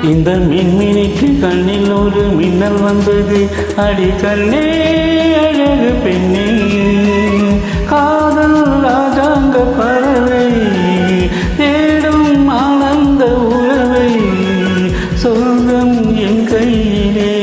இந்த மின்மினிக்கு கண்ணில் ஒரு மின்னல் வந்தது. அடி கண்ணே அழகு பெண்ணே, காதல் ராஜாங்க பறவை தேடும் ஆனந்த உறவை, சொர்க்கம் என் கையிலே.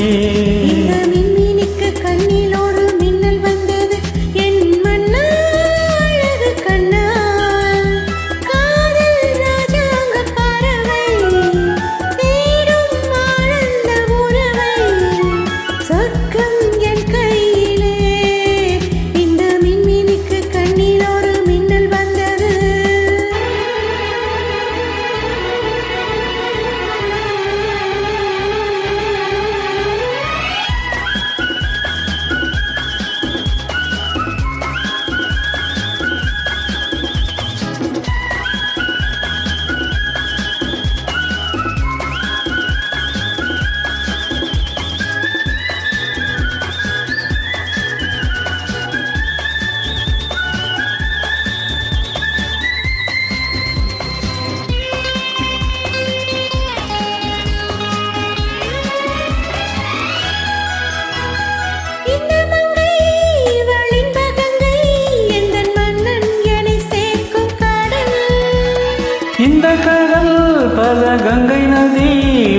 இந்த கடல் பல கங்கை நதி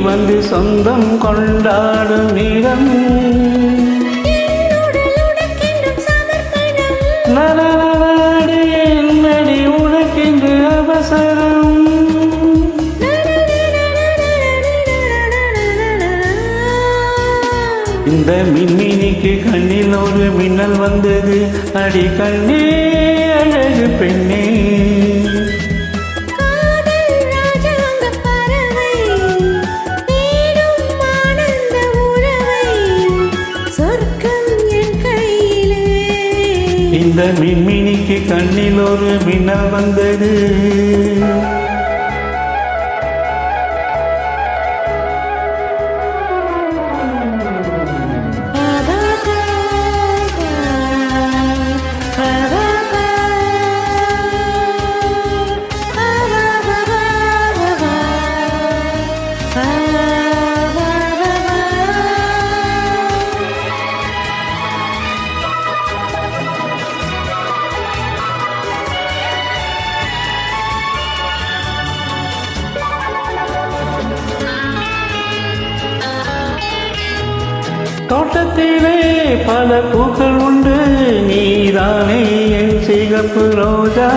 வந்து சொந்தம் கொண்டாடும் இடம். நலநாடு என்னடி உனக்கென்று அவசரம். இந்த மின்மினிக்கு கண்ணில் ஒரு மின்னல் வந்தது. அடி கண்ணே அழகு பெண்ணே, இந்த மின்மினிக்கு கண்ணில் ஒரு மின்னல் வந்தது. தோட்டத்திலே பல பூக்கள் உண்டு, நீதானே என் சிகப்பு ரோஜா.